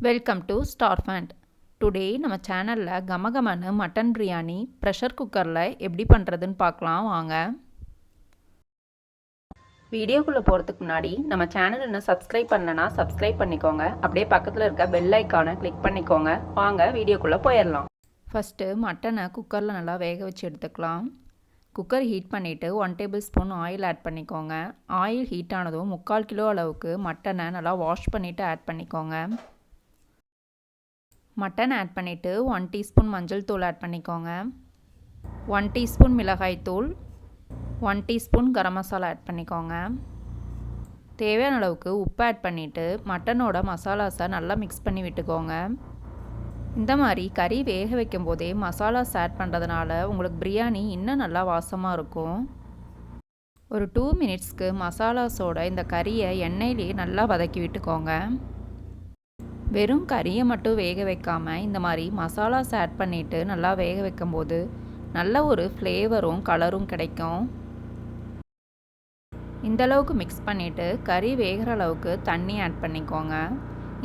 Welcome to Starphant. Today நம்ம சேனலில் கமகமன்னு mutton biryani pressure குக்கரில் எப்படி பண்ணுறதுன்னு பார்க்கலாம் வாங்க. வீடியோக்குள்ளே போகிறதுக்கு முன்னாடி நம்ம சேனல் இன்னும் சப்ஸ்கிரைப் பண்ணலன்னா சப்ஸ்கிரைப் பண்ணிக்கோங்க. அப்படியே பக்கத்தில் இருக்க பெல் ஐக்கானை கிளிக் பண்ணிக்கோங்க. வாங்க வீடியோக்குள்ளே போயிடலாம். ஃபஸ்ட்டு மட்டனை குக்கரில் நல்லா வேக வச்சு எடுத்துக்கலாம். குக்கர் ஹீட் பண்ணிவிட்டு 1 டேபிள் ஸ்பூன் ஆயில் ஆட் பண்ணிக்கோங்க. ஆயில் ஹீட் ஆனதும் 3/4 கிலோ அளவுக்கு மட்டனை நல்லா வாஷ் பண்ணிவிட்டு ஆட் பண்ணிக்கோங்க. மட்டன் ஆட் பண்ணிவிட்டு 1 டீஸ்பூன் மஞ்சள் தூள் ஆட் பண்ணிக்கோங்க. 1 டீஸ்பூன் மிளகாய் தூள், 1 டீஸ்பூன் கரம் மசாலா ஆட் பண்ணிக்கோங்க. தேவையான அளவுக்கு உப்பு ஆட் பண்ணிவிட்டு மட்டனோட மசாலாஸை நல்லா மிக்ஸ் பண்ணி விட்டுக்கோங்க. இந்த மாதிரி கறி வேக வைக்கும் போதே மசாலாஸ் ஆட் பண்ணுறதுனால உங்களுக்கு பிரியாணி இன்னும் நல்லா வாசமாக இருக்கும். ஒரு 2 மினிட்ஸ்க்கு மசாலாஸோட இந்த கறியை எண்ணெயிலேயே நல்லா வதக்கி விட்டுக்கோங்க. வெறும் கறியை மட்டும் வேக வைக்காமல் இந்த மாதிரி மசாலாஸ் ஆட் பண்ணிவிட்டு நல்லா வேக வைக்கும்போது நல்ல ஒரு ஃப்ளேவரும் கலரும் கிடைக்கும். இந்தளவுக்கு மிக்ஸ் பண்ணிவிட்டு கறி வேகிற அளவுக்கு தண்ணி ஆட் பண்ணிக்கோங்க.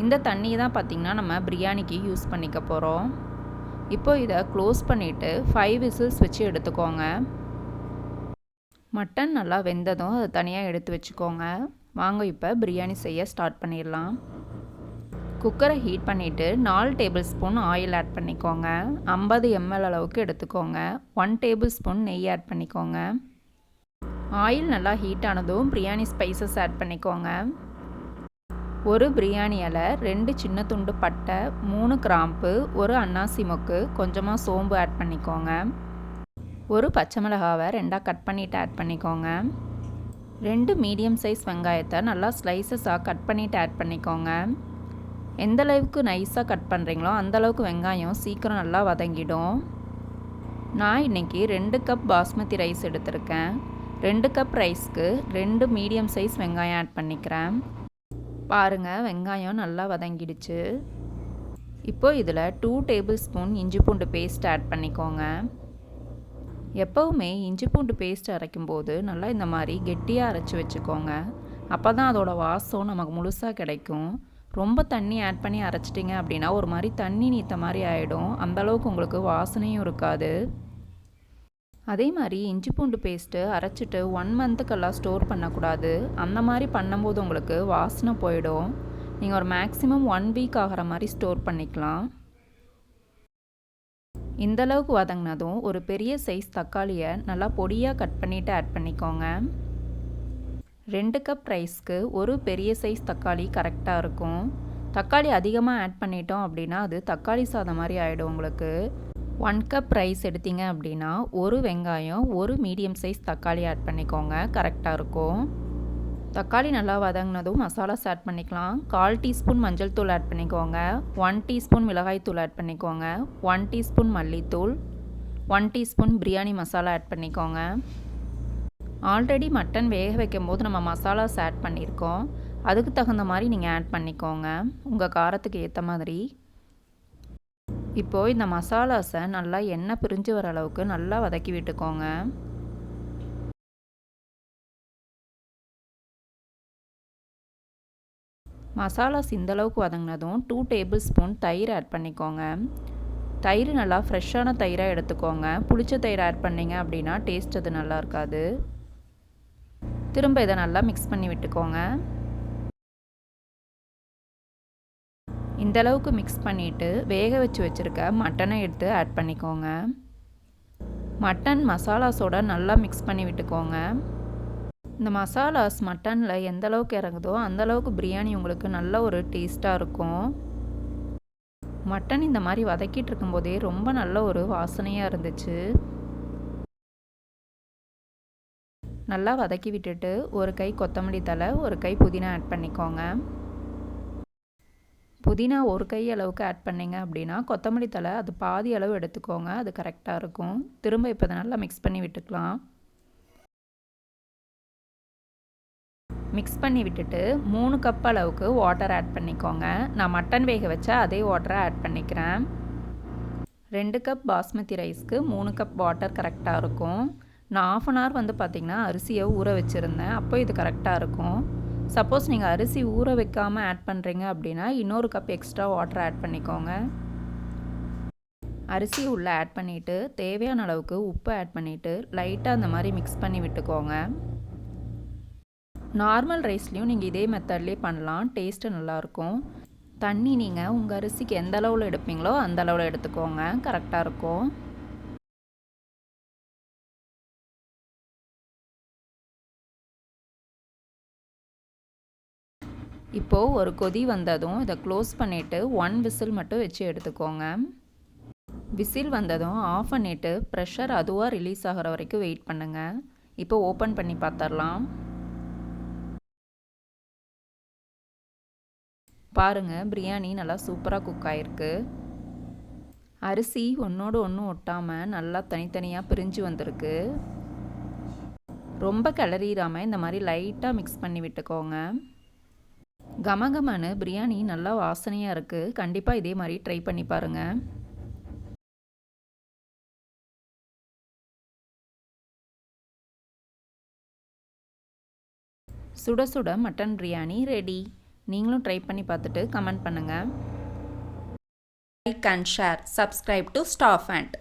இந்த தண்ணி தான் பார்த்திங்கன்னா நம்ம பிரியாணிக்கு யூஸ் பண்ணிக்க போகிறோம். இப்போ இதை க்ளோஸ் பண்ணிவிட்டு 5 விசில்ஸ் வச்சு எடுத்துக்கோங்க. மட்டன் நல்லா வெந்ததும் அதை தனியாக எடுத்து வச்சுக்கோங்க. வாங்க இப்போ பிரியாணி செய்ய ஸ்டார்ட் பண்ணிடலாம். குக்கரை ஹீட் பண்ணிவிட்டு 4 டேபிள் ஸ்பூன் ஆயில் ஆட் பண்ணிக்கோங்க. 50 ml அளவுக்கு எடுத்துக்கோங்க. 1 டேபிள் ஸ்பூன் நெய் ஆட் பண்ணிக்கோங்க. ஆயில் நல்லா ஹீட் ஆனதும் பிரியாணி ஸ்பைசஸ் ஆட் பண்ணிக்கோங்க. ஒரு பிரியாணி இலை, 2 சின்ன துண்டு பட்டை, 3 கிராம்பு, ஒரு அன்னாசி மொக்கு, கொஞ்சமாக சோம்பு ஆட் பண்ணிக்கோங்க. ஒரு பச்சை மிளகாவை 2ஆக கட் பண்ணிவிட்டு ஆட் பண்ணிக்கோங்க. 2 மீடியம் சைஸ் வெங்காயத்தை நல்லா ஸ்லைசஸாக கட் பண்ணிவிட்டு ஆட் பண்ணிக்கோங்க. எந்த அளவுக்கு நைஸாக கட் பண்ணுறீங்களோ அந்தளவுக்கு வெங்காயம் சீக்கிரம் நல்லா வதங்கிடும். நான் இன்றைக்கி 2 கப் பாஸ்மதி ரைஸ் எடுத்திருக்கேன். 2 கப் ரைஸ்க்கு 2 மீடியம் சைஸ் வெங்காயம் ஆட் பண்ணிக்கிறேன். பாருங்கள், வெங்காயம் நல்லா வதங்கிடுச்சு. இப்போ இதில் 2 டேபிள் ஸ்பூன் இஞ்சி பூண்டு பேஸ்ட் ஆட் பண்ணிக்கோங்க. எப்போவுமே இஞ்சி பூண்டு பேஸ்ட் அரைக்கும்போது நல்லா இந்த மாதிரி கெட்டியாக அரைச்சி வச்சுக்கோங்க. அப்போ தான் அதோட வாசம் நமக்கு முழுசாக கிடைக்கும். ரொம்ப தண்ணி ஆட் பண்ணி அரைச்சிட்டிங்க அப்படின்னா ஒரு மாதிரி தண்ணி நீத்த மாதிரி ஆகிடும். அந்தளவுக்கு உங்களுக்கு வாசனையும் இருக்காது. அதே மாதிரி இஞ்சி பூண்டு பேஸ்ட்டு அரைச்சிட்டு 1 மந்த்துக்கெல்லாம் ஸ்டோர் பண்ணக்கூடாது. அந்த மாதிரி பண்ணும்போது உங்களுக்கு வாசனை போயிடும். நீங்கள் ஒரு மேக்ஸிமம் 1 வீக் ஆகிற மாதிரி ஸ்டோர் பண்ணிக்கலாம். இந்தளவுக்கு வதங்கினதும் ஒரு பெரிய சைஸ் தக்காளியை நல்லா பொடியாக கட் பண்ணிவிட்டு ஆட் பண்ணிக்கோங்க. 2 கப் ரைஸ்க்கு ஒரு பெரிய சைஸ் தக்காளி கரெக்டாக இருக்கும். தக்காளி அதிகமாக ஆட் பண்ணிட்டோம் அப்படின்னா அது தக்காளி சாதம் மாதிரி ஆகிடும் உங்களுக்கு. 1 கப் ரைஸ் எடுத்தீங்க அப்படின்னா ஒரு வெங்காயம், ஒரு மீடியம் சைஸ் தக்காளி ஆட் பண்ணிக்கோங்க, கரெக்டாக இருக்கும். தக்காளி நல்லா வதங்கினதும் மசாலாஸ் ஆட் பண்ணிக்கலாம். 1/4 டீஸ்பூன் மஞ்சள் தூள் ஆட் பண்ணிக்கோங்க. 1 டீஸ்பூன் மிளகாய் தூள் ஆட் பண்ணிக்கோங்க. 1 டீஸ்பூன் மல்லித்தூள், 1 டீஸ்பூன் பிரியாணி மசாலா ஆட் பண்ணிக்கோங்க. ஆல்ரெடி மட்டன் வேக வைக்கும் போது நம்ம மசாலாஸ் ஆட் பண்ணியிருக்கோம். அதுக்கு தகுந்த மாதிரி நீங்கள் ஆட் பண்ணிக்கோங்க, உங்கள் காரத்துக்கு ஏற்ற மாதிரி. இப்போது இந்த மசாலாஸை நல்லா எண்ணெய் பிரிஞ்சு வர அளவுக்கு நல்லா வதக்கி விட்டுக்கோங்க. மசாலாஸ் இந்தளவுக்கு வதங்கினதும் 2 டேபிள் ஸ்பூன் தயிர் ஆட் பண்ணிக்கோங்க. தயிர் நல்லா ஃப்ரெஷ்ஷான தயிராக எடுத்துக்கோங்க. புளிச்ச தயிர் ஆட் பண்ணிங்க அப்படின்னா டேஸ்ட் அது நல்லா இருக்காது. திரும்ப இதை நல்லா மிக்ஸ் பண்ணி விட்டுக்கோங்க. இந்தளவுக்கு மிக்ஸ் பண்ணிவிட்டு வேக வச்சு வச்சுருக்க மட்டனை எடுத்து ஆட் பண்ணிக்கோங்க. மட்டன் மசாலாஸோட நல்லா மிக்ஸ் பண்ணி விட்டுக்கோங்க. இந்த மசாலாஸ் மட்டனில் எந்த அளவுக்கு இறங்குதோ அந்தளவுக்கு பிரியாணி உங்களுக்கு நல்ல ஒரு டேஸ்ட்டாக இருக்கும். மட்டன் இந்த மாதிரி வதக்கிட்டு இருக்கும்போதே ரொம்ப நல்ல ஒரு வாசனையாக இருந்துச்சு. நல்லா வதக்கி விட்டுட்டு ஒரு கை கொத்தமல்லி தழை, ஒரு கை புதினா ஆட் பண்ணிக்கோங்க. புதினா ஒரு கை அளவுக்கு ஆட் பண்ணிங்க அப்படின்னா கொத்தமல்லி தழை அது பாதி அளவு எடுத்துக்கோங்க, அது கரெக்டாக இருக்கும். திரும்ப இப்போ அதை நல்லா மிக்ஸ் பண்ணி விட்டுக்கலாம். மிக்ஸ் பண்ணி விட்டுட்டு 3 கப் அளவுக்கு வாட்டர் ஆட் பண்ணிக்கோங்க. நான் மட்டன் வேக வச்சா அதே வாட்டரை ஆட் பண்ணிக்கிறேன். 2 கப் பாஸ்மதி ரைஸ்க்கு 3 கப் வாட்டர் கரெக்டாக இருக்கும். நான் 1/2 hour பார்த்திங்கன்னா அரிசியை ஊற வச்சுருந்தேன். அப்போ இது கரெக்டாக இருக்கும். சப்போஸ் நீங்கள் அரிசி ஊற வைக்காமல் ஆட் பண்ணுறீங்க அப்படின்னா இன்னொரு கப் எக்ஸ்ட்ரா வாட்டர் ஆட் பண்ணிக்கோங்க. அரிசி உள்ளே ஆட் பண்ணிவிட்டு தேவையான அளவுக்கு உப்பு ஆட் பண்ணிவிட்டு லைட்டாக அந்த மாதிரி மிக்ஸ் பண்ணி விட்டுக்கோங்க. நார்மல் ரைஸ்லேயும் நீங்கள் இதே மெத்தட்லேயே பண்ணலாம், டேஸ்ட்டு நல்லாயிருக்கும். தண்ணி நீங்கள் உங்கள் அரிசிக்கு எந்த அளவில் எடுப்பீங்களோ அந்த அளவில் எடுத்துக்கோங்க, கரெக்டாக இருக்கும். இப்போது ஒரு கொதி வந்ததும் இதை க்ளோஸ் பண்ணிவிட்டு 1 விசில் மட்டும் வச்சு எடுத்துக்கோங்க. விசில் வந்ததும் ஆஃப் பண்ணிவிட்டு ப்ரெஷர் அதுவாக ரிலீஸ் ஆகிற வரைக்கும் வெயிட் பண்ணுங்கள். இப்போ ஓப்பன் பண்ணி பார்த்துடலாம். பாருங்கள், பிரியாணி நல்லா சூப்பராக குக் ஆகிருக்கு. அரிசி ஒன்றோடு ஒன்று ஒட்டாமல் நல்லா தனித்தனியாக பிரிஞ்சு வந்திருக்கு. ரொம்ப கிளறிடாமல் இந்த மாதிரி லைட்டாக மிக்ஸ் பண்ணி விட்டுக்கோங்க. கமகமனு பிரியாணி நல்லா வாசனையாக இருக்குது. கண்டிப்பாக இதே மாதிரி ட்ரை பண்ணி பாருங்கள். சுட சுட மட்டன் பிரியாணி ரெடி. நீங்களும் ட்ரை பண்ணி பார்த்துட்டு கமெண்ட் பண்ணுங்கள். Like and share. Subscribe to Starphant.